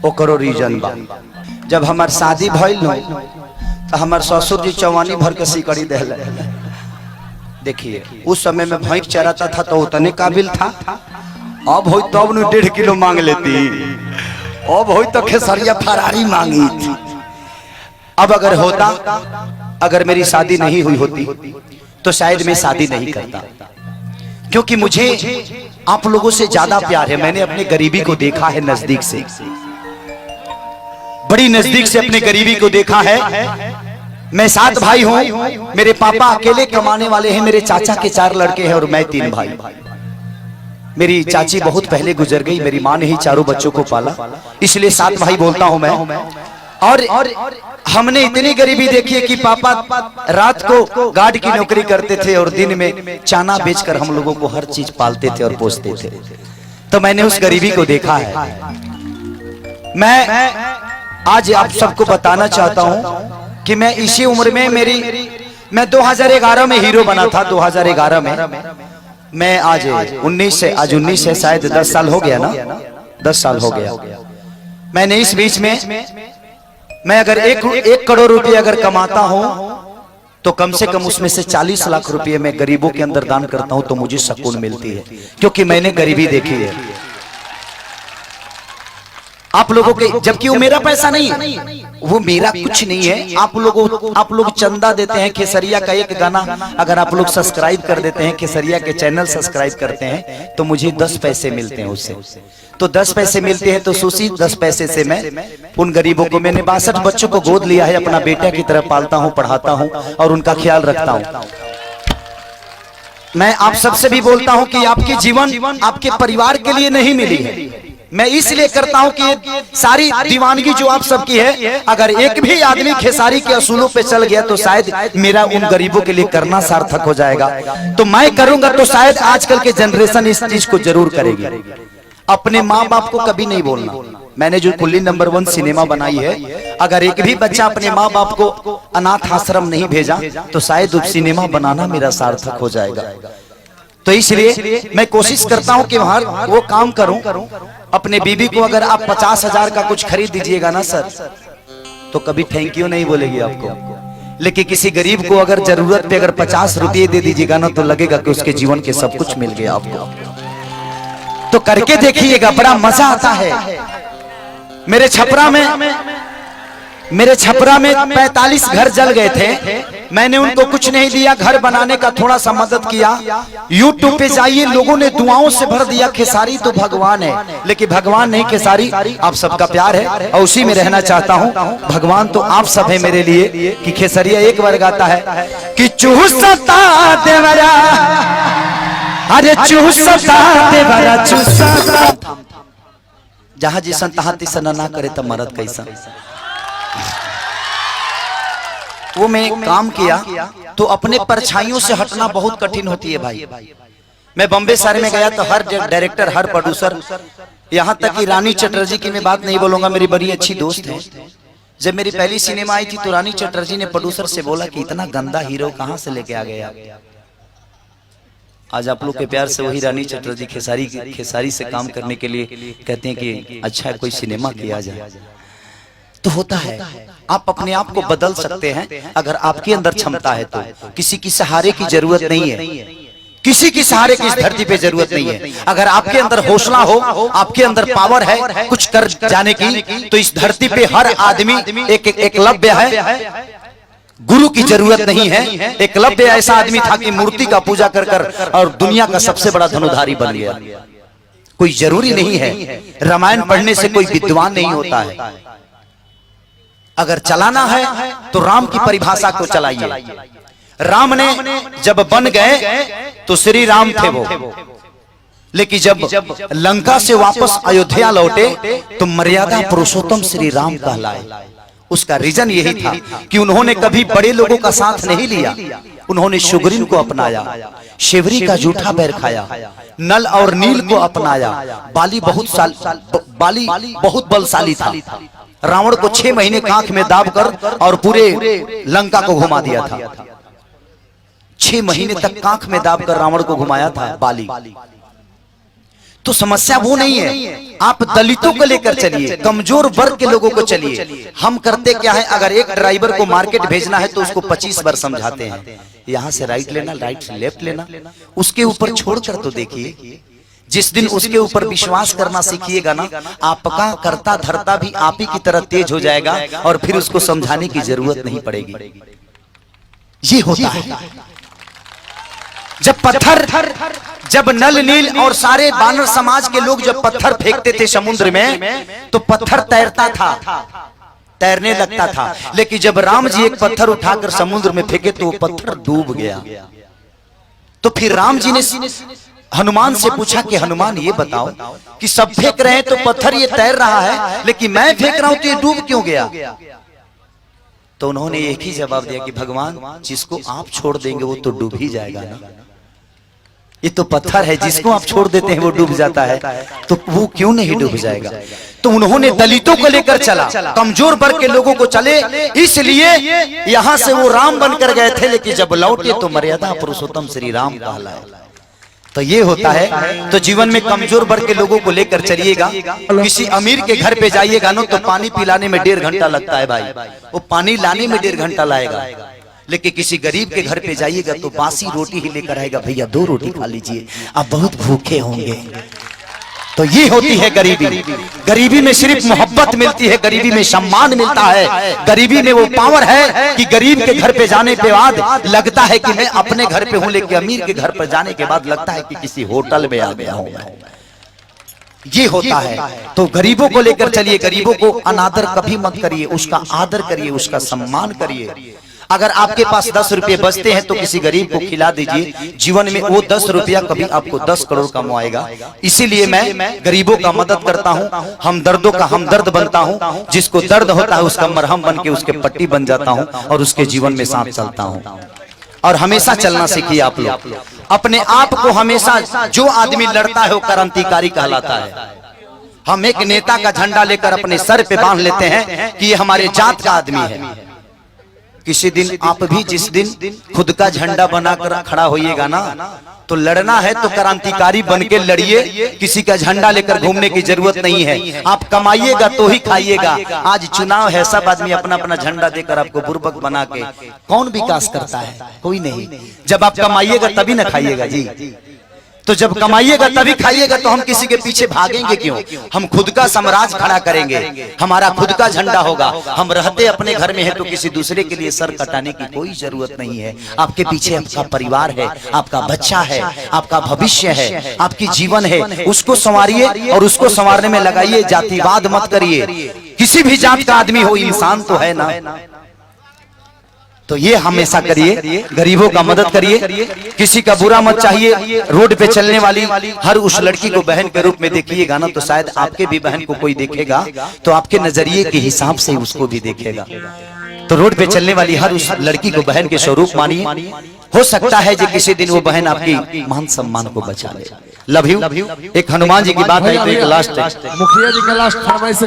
ओकरो रीजन बा। जब हमार शादी भइल न तो हमार ससुर जी चौवानी भर के सिकड़ी देले। देखिए उस समय में भैंस चराता था तो उतने काबिल था। अब हो तब न 1.5 किलो मांग लेती, अब हो तो खेसरिया फरारी मांगी थी। अब अगर होता, अगर मेरी शादी नहीं हुई होती तो शायद मैं शादी नहीं करता, क्योंकि मुझे आप लोगों से ज्यादा प्यार है। मैंने अपने गरीबी को देखा है नजदीक से, बड़ी नजदीक से अपने गरीबी को देखा है। मैं 7 भाई हूं, मेरे पापा अकेले कमाने वाले हैं, मेरे चाचा के 4 लड़के हैं और मैं 3 भाई। मेरी चाची बहुत पहले गुजर गई, मेरी मां ने ही चारों बच्चों को पाला, इसलिए 7 भाई बोलता हूं मैं। और हमने इतनी गरीबी देखी है कि पापा रात को गार्ड की नौकरी करते थे और दिन में चाना बेचकर हम लोगों को हर चीज पालते थे और पोसते थे। तो मैंने उस गरीबी को देखा है। मैं आज आप सबको बताना चाहता हूं कि मैं इसी उम्र में मैं 2011 में हीरो बना था। 2011 में मैं आज 19 से शायद 10 साल हो गया ना, 10 साल हो गया। मैंने इस बीच में मैं अगर 1 करोड़ रुपए अगर कमाता हूं तो कम से कम उसमें से 40 लाख रुपए मैं गरीबों के अंदर दान करता हूं, तो मुझे सुकून मिलती है, क्योंकि मैंने गरीबी देखी है। आप लोगों के, जबकि वो मेरा पैसा नहीं है, वो मेरा कुछ नहीं है। आप लोग चंदा देते हैं। खेसरिया का एक गाना अगर आप लोग सब्सक्राइब कर देते हैं, खेसरिया के चैनल सब्सक्राइब करते हैं, तो मुझे 10 पैसे मिलते हैं उससे। तो 10 पैसे मिलते हैं, तो उसी 10 पैसे से मैं उन गरीबों को, मैंने 62 बच्चों को गोद लिया है, अपना बेटा की तरह पालता हूं, पढ़ाता हूं और उनका ख्याल रखता हूं। मैं आप सबसे भी बोलता हूं कि आपकी जीवन आपके परिवार के लिए नहीं मिली है। मैं इसलिए करता हूं कि सारी दीवानगी जो आप सबकी है, अगर एक भी आदमी खेसारी के असूलों पे चल गया तो शायद मेरा उन गरीबों के लिए करना सार्थक हो जाएगा। तो मैं करूंगा तो शायद आजकल के जनरेशन इस चीज को जरूर करेगी। अपने माँ बाप को कभी नहीं बोलना। मैंने जो कुल्ली नंबर 1 सिनेमा बनाई है, अगर एक भी बच्चा अपने माँ बाप को अनाथ आश्रम नहीं भेजा तो शायद उस सिनेमा बनाना मेरा सार्थक हो जाएगा। तो इसलिए मैं कोशिश करता हूं कि वहां वो काम करूं। अपने बीबी को अगर आप 50,000 का कुछ खरीद दीजिएगा ना सर, तो कभी थैंक यू नहीं बोलेगी आपको। लेकिन किसी गरीब को अगर जरूरत पे अगर 50 रुपये दे दीजिएगा ना, तो लगेगा कि उसके जीवन के सब कुछ मिल गया आपको। तो करके देखिएगा, बड़ा मजा आता है। मेरे छपरा में 45 घर जल गए थे। मैंने उनको कुछ नहीं दिया, घर बनाने का थोड़ा सा मदद किया। YouTube पे जाइए, लोगों ने दुआओं से भर दिया। खेसारी तो भगवान है, लेकिन भगवान नहीं, खेसारी आप सबका प्यार है और उसी में रहना चाहता हूं। भगवान तो आप सब है मेरे लिए। कि खेसरिया एक बार गाता है कि चूसता देवरा, अरे चूसता देवरा चूसता। जहां जिसन तहां तिसन ना करे तो मरद कैसा। वो मैं काम किया तो अपने परछाइयों से हटना बहुत कठिन होती है भाई। मैं बॉम्बे शहर में गया तो हर डायरेक्टर, हर प्रोड्यूसर, यहाँ तक कि रानी चटर्जी की मैं बात नहीं बोलूंगा, मेरी बड़ी अच्छी दोस्त है। जब मेरी पहली सिनेमा आई थी तो रानी चटर्जी ने प्रोड्यूसर से बोला कि इतना गंदा हीरो कहाँ से लेके आ गया। आज आप लोग के प्यार से वही रानी चटर्जी खेसारी से काम करने के लिए कहते हैं कि अच्छा कोई सिनेमा किया जाए। तो होता है, आप अपने आप को बदल सकते हैं अगर आपके अंदर क्षमता है तो। किसी की सहारे की जरूरत नहीं है, किसी की सहारे की इस धरती पे जरूरत नहीं है। अगर आपके अंदर हौसला हो, आपके अंदर पावर है कुछ कर जाने की, तो इस धरती पे हर आदमी एक एकलव्य है। गुरु की जरूरत नहीं है। एकलव्य ऐसा आदमी था कि मूर्ति का पूजा कर कर और दुनिया का सबसे बड़ा धनुधारी बन गया। कोई जरूरी नहीं है रामायण पढ़ने से कोई विद्वान नहीं होता है। अगर चलाना है तो राम की परिभाषा को चलाइए। राम ने जब बन गए तो श्री राम थे वो, लेकिन जब लंका से वापस अयोध्या लौटे तो मर्यादा पुरुषोत्तम श्री राम कहलाए। उसका रीजन यही था कि उन्होंने कभी बड़े लोगों का साथ नहीं लिया। उन्होंने शुगरिन को अपनाया, शिवरी का जूठा बैर खाया, नल और नील को अपनाया। बाली बहुत बलशाली था। रावण को 6 महीने कांख में दाब कर और पूरे लंका को घुमा दिया था। 6 महीने तक कांख में दाब कर रावण को घुमाया था बाली। तो समस्या वो नहीं है। आप दलितों को लेकर चलिए, कमजोर वर्ग के लोगों को चलिए। हम करते क्या है, अगर एक ड्राइवर को मार्केट भेजना है तो उसको 25 बार समझाते हैं, यहाँ से राइट लेना, राइट से लेफ्ट लेना। उसके ऊपर छोड़कर तो देखिए, जिस दिन उसके ऊपर विश्वास करना सीखिएगा ना, आपका करता धरता भी आप ही की तरह तेज हो जाएगा और फिर उसको समझाने की जरूरत नहीं पड़ेगी। ये होता है। जब नल नील और सारे बानर समाज के लोग जब पत्थर फेंकते थे समुद्र में, तो पत्थर तैरता था, तैरने लगता था। लेकिन जब राम जी एक पत्थर उठाकर समुद्र में फेंके तो वो पत्थर डूब गया। तो फिर राम जी ने हनुमान से पूछा कि हनुमान ये बताओ कि सब फेंक रहे हैं तो पत्थर ये तैर रहा है, लेकिन मैं फेंक रहा हूं तो ये डूब क्यों गया? तो उन्होंने एक ही जवाब दिया कि भगवान, जिसको आप छोड़ देंगे वो तो डूब ही जाएगा ना। ये तो पत्थर है, जिसको आप छोड़ देते हैं वो डूब जाता है, तो वो क्यों नहीं डूब जाएगा? तो उन्होंने दलितों को लेकर चला, कमजोर वर्ग के लोगों को चले, इसलिए यहां से वो राम बनकर गए थे। लेकिन जब लौटे तो मर्यादा पुरुषोत्तम श्री राम कहलाए। तो ये होता है। तो जीवन में कमजोर वर्ग के लोगों को लेकर चलिएगा। किसी अमीर के घर पे जाइएगा ना, तो पानी पिलाने में 1.5 घंटा लगता है भाई, वो पानी लाने में 1.5 घंटा लाएगा। लेकिन किसी गरीब के घर पे जाइएगा तो बासी रोटी ही लेकर आएगा, भैया 2 रोटी खा लीजिए, आप बहुत भूखे होंगे। तो ये होती है गरीबी। गरीबी में सिर्फ मोहब्बत मिलती है, गरीबी में सम्मान मिलता है, गरीबी में वो पावर है कि गरीब के घर पे जाने के बाद लगता है कि मैं अपने घर पे हूं, लेकिन अमीर के घर पर जाने के बाद लगता है कि किसी होटल में आ गया हूं। ये होता है। तो गरीबों को लेकर चलिए, गरीबों को अनादर कभी मत करिए, उसका आदर करिए, उसका सम्मान करिए। अगर आपके पास 10 रुपये बचते हैं तो किसी गरीब को खिला दीजिए। जीवन में वो 10 रुपया कभी आपको 10 करोड़ कमाएगा। इसीलिए मैं गरीबों का मदद करता हूँ, हम दर्दों का हमदर्द बनता हूँ। जिसको दर्द होता है उसका मरहम बन के उसके पट्टी बन जाता हूँ और उसके जीवन में साथ चलता हूँ। और हमेशा चलना सीखिए आप लोग। अपने आप को हमेशा, जो आदमी लड़ता है वो क्रांतिकारी कहलाता है। हम एक नेता का झंडा लेकर अपने सर पे बांध लेते हैं कि ये हमारे जात का आदमी है। किसी दिन आप भी जिस दिन खुद का झंडा बनाकर खड़ा होइएगा ना, तो लड़ना है तो क्रांतिकारी बन के लड़िए। किसी का झंडा लेकर घूमने की जरूरत नहीं है। आप कमाइएगा तो ही खाइएगा। आज चुनाव है, सब आदमी अपना अपना झंडा देकर आपको बुर्बक बना के कौन विकास करता है? कोई नहीं। जब आप कमाइएगा तभी ना खाइएगा जी। तो जब कमाइएगा तभी खाइएगा, तो हम किसी के पीछे भागेंगे क्यों? हम खुद का साम्राज्य खड़ा करेंगे, हमारा खुद का झंडा होगा। हम रहते अपने घर में है तो किसी दूसरे के लिए सर कटाने की कोई जरूरत नहीं है। आपके पीछे आपका परिवार है, आपका बच्चा है, आपका भविष्य है, आपकी जीवन है। उसको संवारिए और उसको संवारने में लगाइए। जातिवाद मत करिए। किसी भी जात का आदमी हो, इंसान तो है ना। तो ये हमेशा करिए, गरीबों का मदद करिए, किसी का बुरा मत चाहिए। रोड पे चलने वाली हर उस लड़की को बहन के रूप में देखिएगा ना, तो शायद आपके भी बहन को कोई देखेगा तो आपके नजरिए के हिसाब से उसको भी देखेगा। तो रोड पे चलने वाली हर उस लड़की को बहन के स्वरूप मानिए। हो सकता है कि किसी दिन वो बहन आपकी मान सम्मान को बचा ले। Love you. एक हनुमान जी की बात है, तो एक लास्ट मुखिया जी का लास्ट फरमाइश।